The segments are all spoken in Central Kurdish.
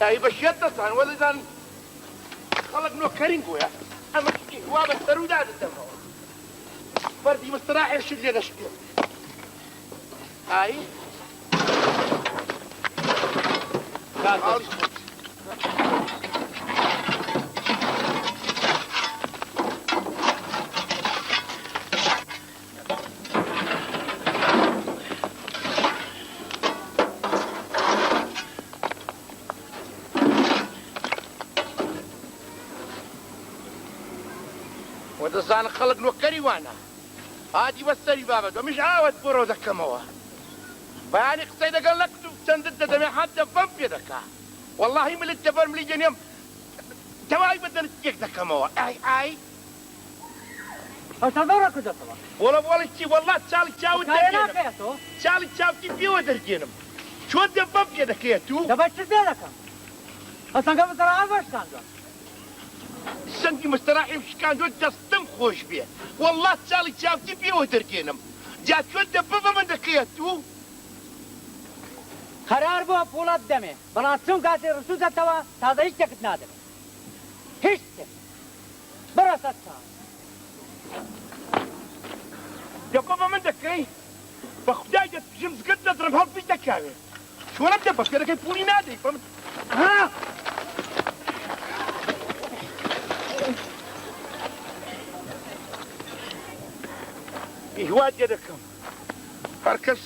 أي بشيت تصان ولا خلق نوكرين قويا أما كي هو بسترو داد الدمو فردي مستراح يشد لي نشكي أي كاتب ودزان خلق نوكري وانا هادي بسري بابا مش عاود برو ذكموا بياني قصيدة قال لك تندد دمي حتى فم في ذكا والله من التفر ملي جنيم تواي بدنا تجيك ذكموا اي أصدقائك كذا طبعا ولا شيء والله تشالي تشاو درجينم تشالي تشاو تبيو درجينم شو دفم في ذكا تو دبا تشتريك أصلا قبل ترى عارف كان سنتي مستراحي مش كان دول دستم خوش بيه والله تشالي تشاو تبيو درجينم جات شو دفم من ذكا تو قرار بو پولات دمه بلاتون قاطع رسول توا تازه هیچ چکت نادم هیچ برا ستا دفم من ذكي بخداي جمز قد نضرب هل في ذكاوي شو انا بدفع كده كي بولي نادي فهمت ها إهواد يدكم هركس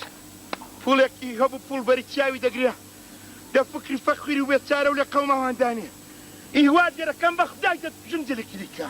فولك يهبو فول بريتشاوي دقريا ده فكري فخري وبيتسارة ولا قومة واندانية إهواد يدكم بخداي جمزلك ليكا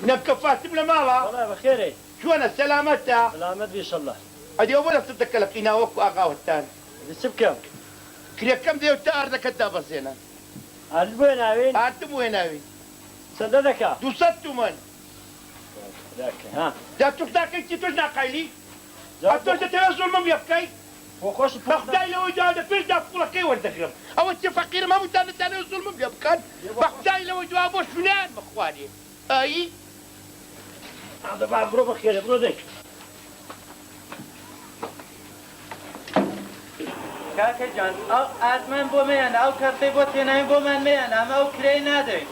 نكفاتم لمالا والله بخيري شونا سلامتها سلامت ان شاء الله ادي ولا تتكلم فينا وكو اغا والتان بسب كم كريا كم ديو تار كدابه زينا وين وين انتم وين اوي سددك دوستو من ذاك ها دا تفتاك انت تجنا قايلي اتوش تتوزل من يبكي وخش بخداي لو جاد في دا فلكي وردكرم او انت فقير ما متان تاني الظلم يبكان بخداي لو جوابو شنان بخواني اي هذا بعد برو بخير برو ذيك کاکە جان ئەو ئاتمان بۆ مەیان ئەو کارتەی بۆ تێناین بۆمان مەیان ئەمە ئەو کرێی نادەین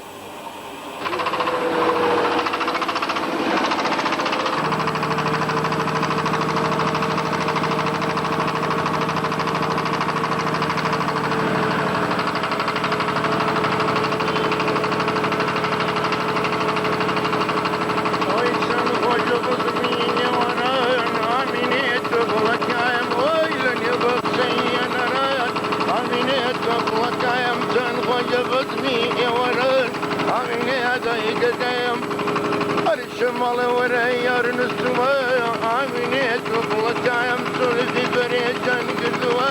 شمال وريار نسوا عامينة وفلكايم سولفي بريجان قدوا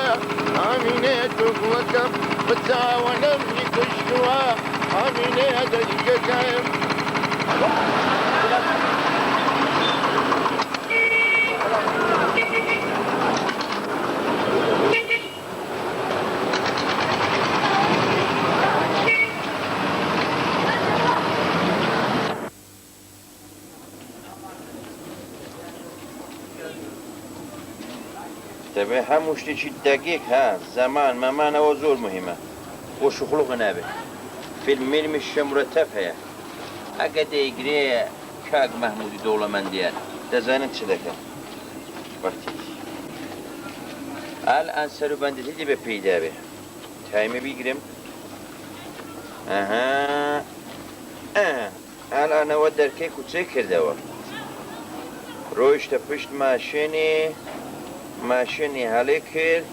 عامينة وفلكايم بتساونا بيكشوا عامينة دقيقايم تبع هموش تشي دقيق ها زمان مامان وزور مهمة وشخلوق نابه في الميل مش مرتب هيا اقد يقري كاق محمود دولة منديان تزانت شدكا برتيج الان سرو بندتي دي بپيدا به تايمي بيقرم ئەها ئەلانەوە دەرکەی کوچەی کردەوە ڕۆیشتە پشت ماشێنی هەڵێ کرد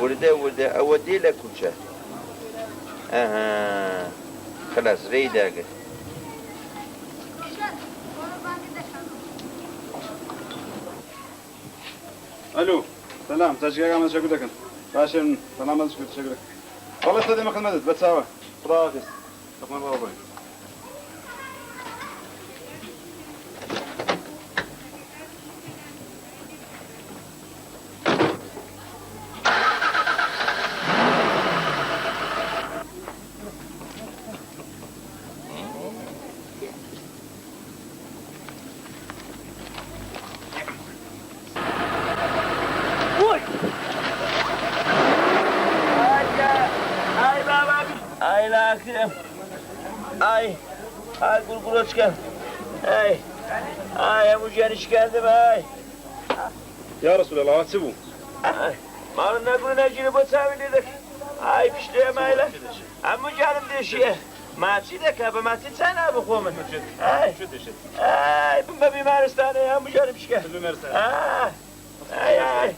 وردە ئەوە دێ لە کوچە ئەها خلاص ڕێی داگرت الو سلام تشكر ما تشكر لكن باشا سلام ما تشكر لك والله استاذ ما خدمتك بتساوى خدا حافظ تقبل الله وبركاته Ay gurguroçka. Ay amujaniş geldim ay. يا رسول الله تسيبوا Malın ne guruna cini bıçağı dedik. Ay piştiğim ayla. Amucanım deşiye. Maçı da kabı maçı sen abi komun. Ay bu bimaristane ya amucanım şike. Ay.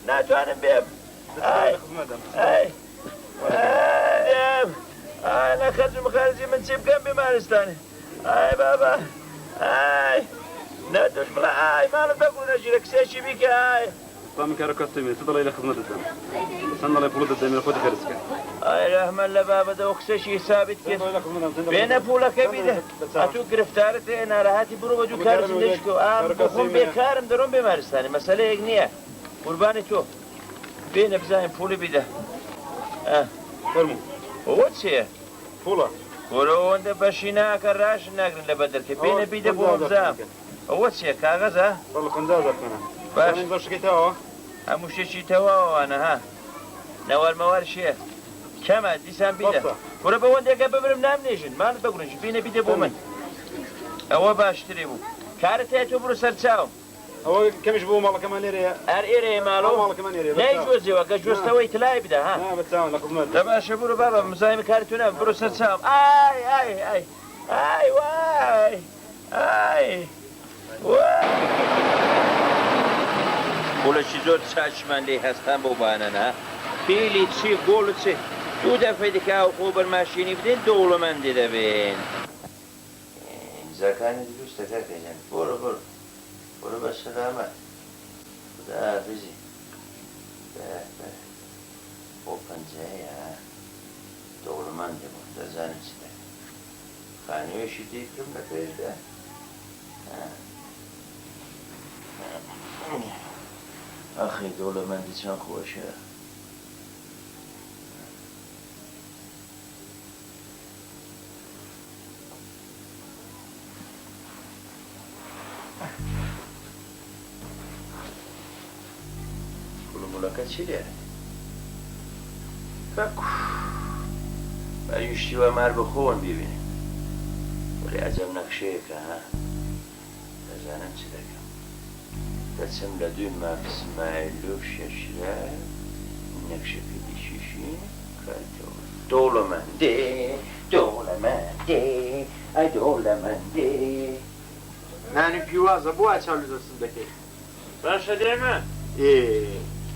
Ne tuanım bim. Ay. أنا خدم خارجي من سيبكم بمارستاني هاي بابا هاي نادوش بلا هاي ما نتقول نجيلك سيشي بيك هاي طامن كارو كاستمي تضل إلى خدمة الدم سنة لا يفولد الدم يخوض كارسك هاي رحمة الله بابا ده وخسشي ثابت كده بين فولا كبيدة أتو گرفتارتي أنا راحتي برو وجو كارس نشكو بخون بيكارم درون بمارستاني مسألة يقنية قرباني تو بين بزاين فولي بيده فرمو هو چیه؟ فولا وند بشینا کراش نگرن لبدر که بین بیده بومزام هو چیه کاغذ ها؟ والله خنزاز أكنا باش أنا نزوج كتاوا هموش چی توا انا ها نوار موار شیه کما دیسان بیده برو به وند که ببرم نام نیشن مال بگرنش بین بیده بومن هو باشتری بو کارته تو برو سرچاو هو كمش بو مالك كمان يريا اريري مالو مالك كمان يريا نه جوزي وقت جوزتوي تلاقي بده ها بتساوي لك خدمة باش برو بابا مزايم كارتونا برو سرچاو ay vay Ulaşı zor saçmanlığı hastan bu bana ha. Piliçi, goluçi. Bu defedik ha kubar maşini bidin doğulaman dedi ben. Zakanı diyoruz da kakayacağım. Boru. Boru başsalamat. Bu da bizi. Be. O pancaya ha. Doğulaman dedi bu da zanıcıda. Kanı eşit iklimle peyde. أخي دولة من ديشان خوشة كل ملاكات شليه فكو بريشتي ومار بخون ببيني ولي عجب نقشيك ها لزانم چدك دەچم لە دوی مافسمایلۆف شەشرا نەکشەکەی شیشین کاتەوە دۆڵەمەندێ ئەی دۆڵەمەندێ نانی پیوازە بۆ چاو دەستم دەکەیت باشە دێمە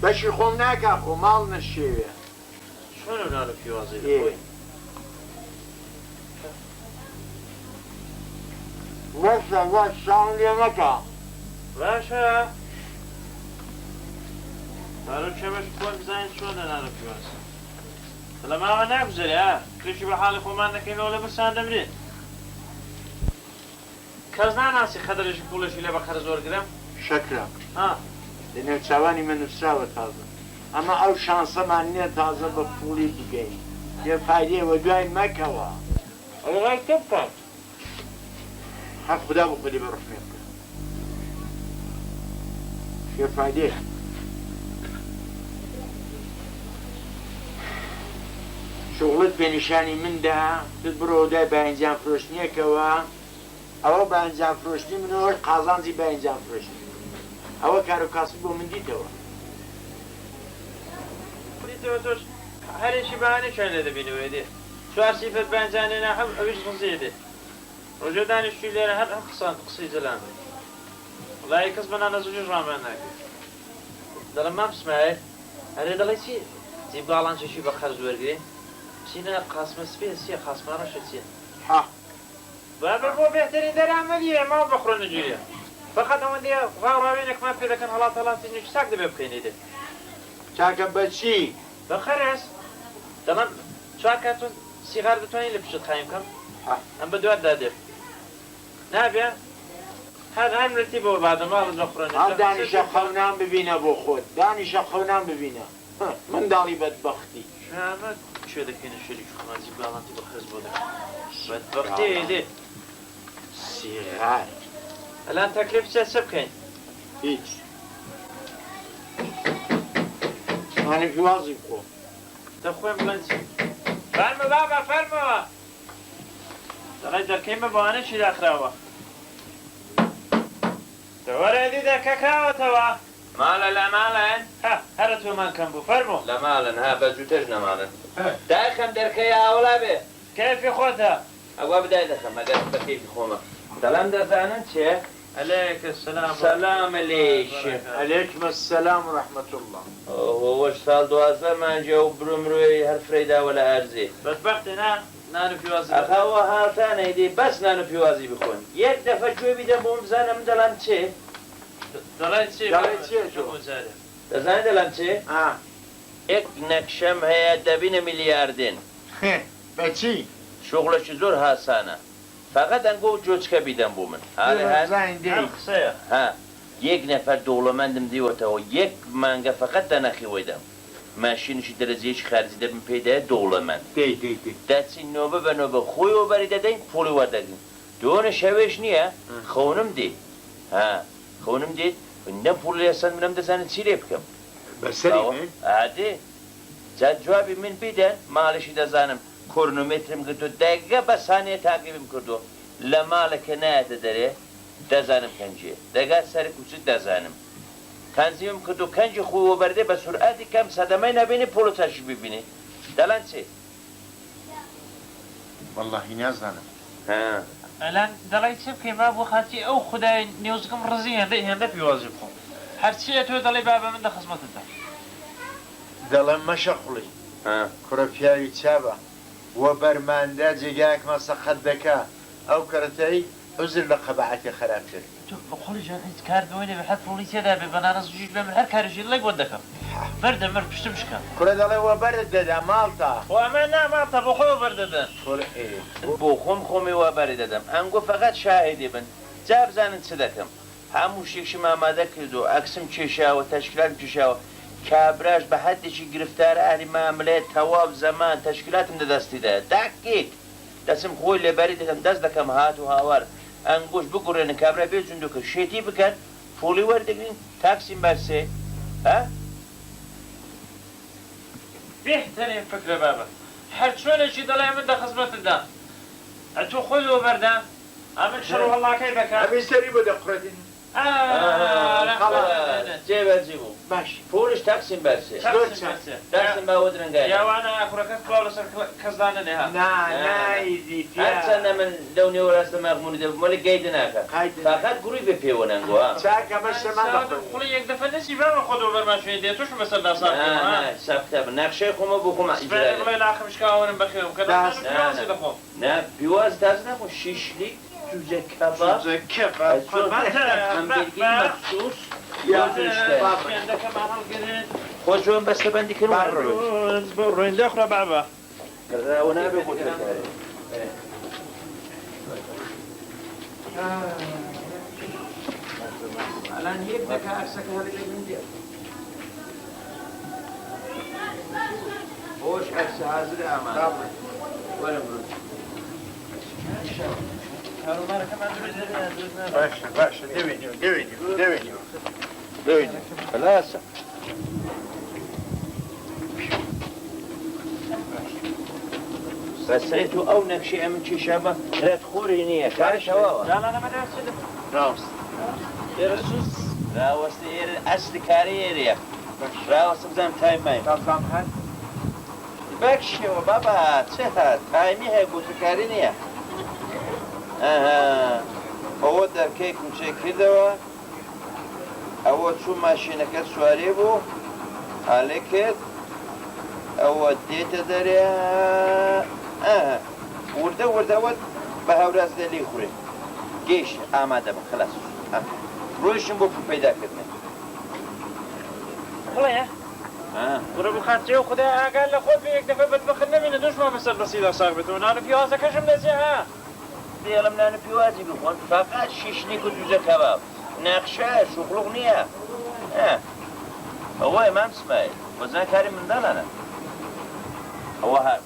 بەشی خۆم ناکا خۆ ماڵ نەشێوێ چۆن و نانە پیوازی دەخۆی وەسە شان لێ نەکە باشە هەرو چەمەش خۆن بزانین چۆنە نانە پیواز لە ماوە ناگوزێری ها کلێشی بە حاڵی خۆمان دەکەینەوە لە بەرسان دەمرێت کەس ناناسی خەدەرێکی پوڵەشی لێ بە خەرە زۆر گرم شەکرا لە نێوچاوانی من نووسراوە تازە ئەمە ئەو شانسەمان نییە تازە بە پوڵی بگەین پێفایدێوە دوای مەکەوە ئەوڵای تۆ بکات حەق بدا بۆ خودی بە ڕحمێ بکە پێفایدێ شغلت پێنیشانی مندا دت بڕۆ دای باینجان فرۆشتنیەکەوە ئەوە باینجان فرۆشتنی منەوە قازانجی باینجان فرۆشتنی ئەوە کار و کاسب بۆ من دیتەوە هەرێکی بەهانەی چۆن لێ دەبینەوەیدێ چوار سیفەت بەنجانێنە هەم ئەویش غزیێدێ ڕۆژێ دانیشتوی لێرە هەر ئەم قسەی جەلان وڵای کەس بەنانە زوجش ڕامان ناکرێت دەڵێم مام سمایل هەرێ دەڵێ چی جی باڵان چێکی بە خەرج وەرگێ چینە قاسمە سپێ چیە قاسمانەشە چییە بابە بۆ بێترین دەرامەدیە ما بەخڕۆ نەجوریە فقط ئەوەندێ ڕاوێنێکمان پێ دەکەن هەڵات هەڵاتی نوێی ساک دەبێ بکەینێ دێ چاکە بەچی بە خەرێز دەڵێم چوار کارتۆن سیغار دەتوانین لە پشت خایم کەم ئەم بە دوات دادێ نابێ هەر هەمرەتی بۆ بادەماڵ نەخڕێنێ ئەو دانیشە خەونان ببینە بۆ خۆت دانیشە خەونان ببینە منداڵی بەدبەختی شامە کوێ دەکەینە شەریک خۆمازی باڵاتی بە خەز بۆ دەکەن بەدبەختی دێ سیغار الان تکلیف چه بکەین هیچ مانی پیوازی بخۆ دەخۆیم بڵێن چی فەرمە بابا فەرمەوە دەڵێ دەرکەیمە بەوانە چی داخراوە دەوەرە دیدە کەکراوەتەوە ماڵە لە ماڵەن هەرە تۆمان کەم بوو فەرمۆ لە ماڵن ها بە زووتەش نەماڵن دایخەم دەرکەی ئاوڵا بێ کەفی خۆتە ئەوە بدای دەخەم ئەگەر بە کەیفی خۆمە دەڵام دەزانن چێ عليك السلام سلام علیکم علیکم السلام و رحمت الله وەش ساڵ دوازدە مانجە و برومروی هەر فرەیداوە لە ئەرزێ بەدبەختی نا نانو پیوازی ئەخاوە هاتانەیدی بەس نان و پیوازی بخۆن یەک دەفە گوێ بیدەم بۆم بزانم دەڵام چێ دەڵێ چی دەڵێ چییە تۆ؟ دەزانێت دەڵام چێ یەک نەکشەم هەیە دەبینە میلیاردێن بەچی شغلەکی زۆر هاسانە فقط ئەنگۆ و جۆچکە بیدەم بوو من قسەیە ها یەک نەفەر دەوڵەمەندم دیوەتەوە یەک مانگە فقط دەنەخیوەیدەم ماشینشی دەرەزیەکی خارجی دەبم پێدایە دەوڵەمەند دەچین نۆبە بە نۆبە خۆی وەبەری دەدەین پۆڵی وەردەگرین دوۆنە شەوێش نییە خەونم دێ ها خەونم دێت نەم پوڵ لێسەن منم دەزانێت چی لێ بکەم بەسەری من ئادێ جا جوابی من بیدەن ماڵشی دەزانم کورنومترم کردو دەگە بە سانیە تاقیبم کردو لە ماڵەکە نایەتە دەرێ دەزانم کەنجێ دەگات سەر کوچت دەزانم کەنجیم کردو کەنجی خۆی وەبەردێ بە سورئەتی کەم سەدەمەی نەبینی پۆڵ تاشی ببینی دەڵەن چێ واللهی نازانم الان دەڵێ چی بکەین با بۆ خاتی ئەو خدای نێوزەکەم ڕزی هێندە پیوازی بخۆم هەرچیە تۆ دەڵێ بابە من دەخزمەتتە دەڵێم مەشەخڵی کوڕە پیاوی چابە وە بەرماندا جێگایەکمان سەخەت دەکا ئەو کەرەتەی عوزر لە قەبەعەتی خراپتر تۆ بەخۆڵی جان هیچ کار بەوەی نەبێ حەت پۆڵی تێدا بێ بەنانە زوجیش بێ من هەر کارێکی لەی بۆ دەکەم بەردە مەر پشتم شکەم کوڕە دەڵێ وە بەرت دەدا ماڵتا خۆ ئەمە ناماتە بۆ خۆ بەردەدەن بۆ خۆم خۆمی وەبەری دەدەم ئەنگۆ فقط شاهدی بن جا بزانن چ دەکەم هەموو شتێکشم ئامادە کردو ئەکسم کێشاوە تەشکیلات کێشاوە کابراش بە حەدێکی گرفتار ئاهلی ماملەیە تەواو زەمان تەشکیلاتم دەدەستیدایە داکێک دەچم خۆی لێبەری دەکەم دەست دەکەم هات و هاوار ئەنگۆش بگوڕێنە کابرا بێ جوندوکە شێتی بکەن پۆڵی وەردەگرین تاکسیم بەرسێ ها بهترین فکرە بابە هەر چۆنێکی دەڵێ من دەخزمەتدا ئەتۆ خۆی وەبەردە ئەمن شڕ هەڵاکەی دەکات ئەبێ سەری بۆ دەقڕێتین جێبەرجی بوو باش پۆلیش تاکسیم بەرسێ دەستم باوە درنگای یاوانە کوڕەکەت کڵاو لەسەر کەسدانە ها نایدی هەرچەندە من لەو نێوە ڕاستە مەغمونی دەبم وەلی گەیدە ناکە فقط گوڕی بێ پێوە نەنگۆ چاکە بەشەمان خوڵی یەک دەفە نەسی بەمە خۆ دۆ بەرماشوێ دێ توش بەسەر داسان سەبتە نەخشەی خۆمە بۆ خۆمە بڵێ لاخم شکاوەرم بەخێم کە دەخۆم نا پیواز تاز نەخۆ شیشلیک جوجە کەباب مەخصوص خۆ جوان بەستە بەندی کردن ڕۆیندا خوڕە بابە ڕاوە نابێ بۆ الان یەک دەکە عەکسەکە هەڵی من دێ خۆش عەکسە حازر ئامادە وەرە بڕۆ باشە باشە دەوێنیوە خلاسە بەسەی تو ئەو نەکشی ئەمن کێشابە رێت خۆری نییە کارشەوەوە ڕاست ئێرە سوس ڕاوەستە ئێرە ئەسلی کاری ئێرەیە ڕاوەستە بزانم تای مای بەکشەوە بابا چه هات تایمی هەیە گوتوکاری نییە ئەوە دەرکەی کوچێک کردەوە ئەوە چوو ماشینەکە سوارێ بوو هەڵێ کرد ئەوە دێتە دەرێ وردە وردەوە بە هەوراز لێ خوێ گەیش ئامادە بە خلاص ڕۆیشم بۆ پەیداکردن بڵێ برو بخاتێ و خدای ئاگال لە خۆت بە یەک دەفە بەدبەخت نەبینە دوشمان بەسەر بەسیدا ساغ بێتەوە نانە پیوازەکەشم دەچێ ها دێڵم نانە پیوازی بخۆن فقط شیشنێک و دووزە کەباب نەخشایە شوخڵوق نییە ئەوە مام سمایل وەزان کاری منداڵانە ئەوە هات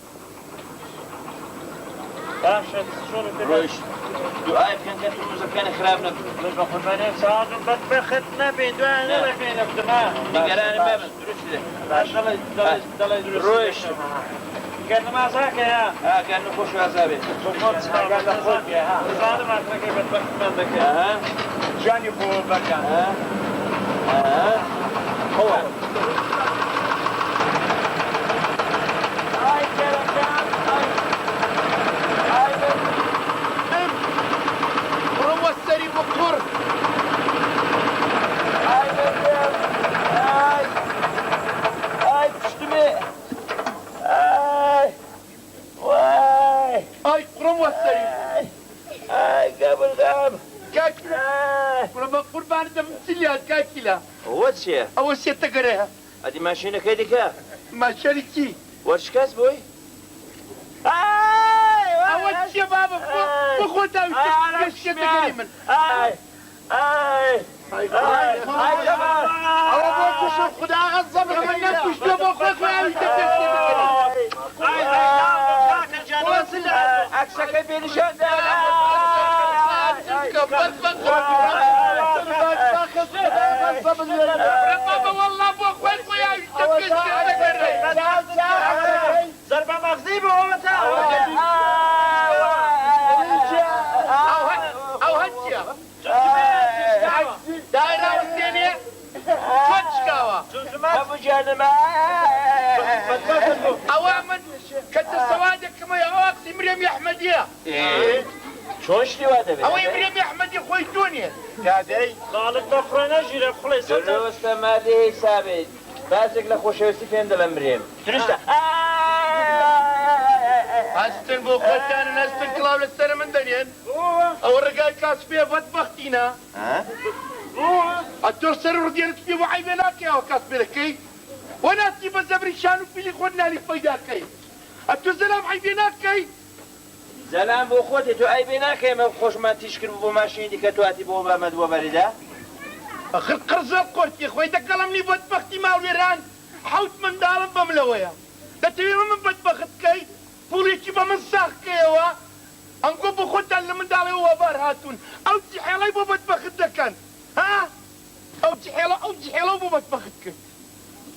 باشە چۆن ڕۆیش دوعای بکەن کە تروزەکانی خراپ نەکرد بە قوربانێ ساعتم بەدبەخت نەبێ دوای نەڵێ بدما نیگەرانی بابن دروست دەڵێ دروست ڕۆیش گەرنما ساکەیە ئاگەر نەخۆش وازابێ زانم ئاکرەکەی بەدبەختمان دەکەێت جانی بۆ بەکان هو روى السري بكر اي روى السري قبل غاب كاكلا ربما قربان دم سليات كاكلا هو تشيه اول شيء تقريها هذه ماشينة كيدك ما شاركتي ورشكاس بوي اول شيء بابا بخوتها وش تقريبا او ابوك شوف خدا غضب من الناس وش تبغى اخوك عكسك بين شهداء بابا والله ابو اخوك ويا ضربة مغزيبة ومتى او هجيا دايرة والثانية فتشكاوة ابو جانب اوامن كنت السوادك كما يا اقسي مريم يا احمدية شلون شنو هذا او مريم يا احمدية خوي توني قاعدي ضالك بفرنا جيرة بخلي سنة دروست مادي ثابت بازك لخوشوسي فين دلمريم درست هستن بو خوتان هستن كلاو للسنة من دنيان او الرقاي كاس فيها بدبختينا ها الترسل رديانت فيه وعيبناك يا وكاس بلكي وانا تجيب الزبري شانو في اللي خدنا لي فيداكي الترسل عيبناكي زلام بو خودت تو اي بيناك ما خوش ما تشكر بو ماشين دي كتواتي بو بامد وبرده اخر قرزة قلت يا اخوي تكلمني بدبختي مع الويران حوت من دارم بملويا لا تبي من بدبخت كي بوليتي بمن ساخ كيوا انقو بخوت اللي من داري هو بارهاتون او تحيلي بو بدبخت دكان ها او تحيلي بو بدبخت كي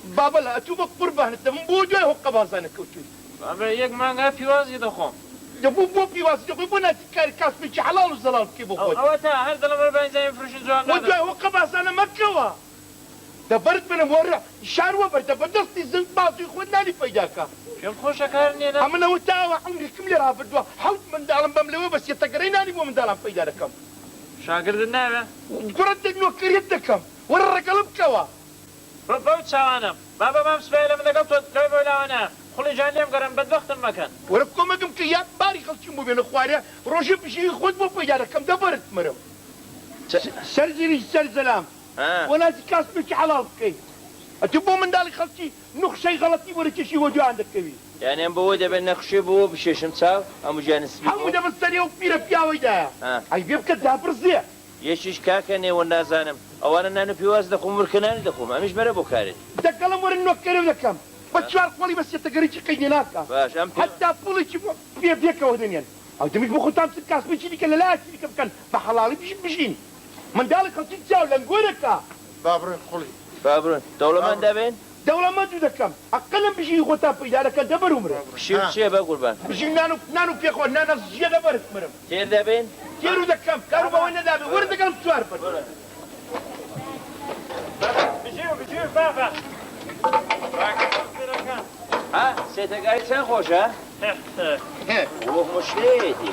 بابا لا اتوبك قربان انت من بوجو هو قبازانك وتوي بابا يك ما پیوازی دخوام دبو بو بيواز دبو بنا تكاري كاس بيجي حلال وزلال كي بو خود او تا هر دلم بين زي فرشن جوان وجو هو قبازانا مكوا دبرت من مورع شاروا برد بدستي زنت بازي خودنا لي فيداكا كم خوش كارني انا عمنا وتاوا عمري كم لي رافدوا حوت من دالم بملوي بس يتقريناني مو من دالم فيداكم شاگرد النابه قرد انه كريتكم ورا قلب كوا ربوت شوانم بابا ما مسبيله من قلت لو ولا انا خلي جانيم قرن بدبخت المكان وربكم مقم كيات باري خلصي مو بين اخواري روجي بشي خود مو فيداكم دبرت مرم سرزري سرزلام وانا كاس بيجي حلال كي اتبو من دالي خلصي نخ شي غلطي ولا شي وجو عندك كبير يعني ام بو دبل نخشي بو بشيشم تساو ام جانس بي حمو دبل سريع وكبيرة بياوي دا اي بيبكى دابر زي يشيش كاكني والنازانم او انا نانو بيواز دخوم مركناني دخوم امش مرة بوكاري تكلم ورا انه كريم لكم بتشوار قولي بس يتقريش قيناك باش ام حتى بوليش في بيك ودنيا او تمك بخوتام سكاس بيجي لك لا شي كان بحلالي بيجيني من دالك خلصي تساو لنقولك بابر خلي بابرون دولة من دابين دولة ما تدكم اقل بيجي خوتام اذا لك دبر عمره شو شي بقول بان بيجي نانو في اخوان نانا زياده برك مرم تير دابين كيرو دكم كانوا بوين دابي ورد كلام تسوار بيجيو بابا ها سێتەگای چەند خۆشە؟ وەک مشتێتی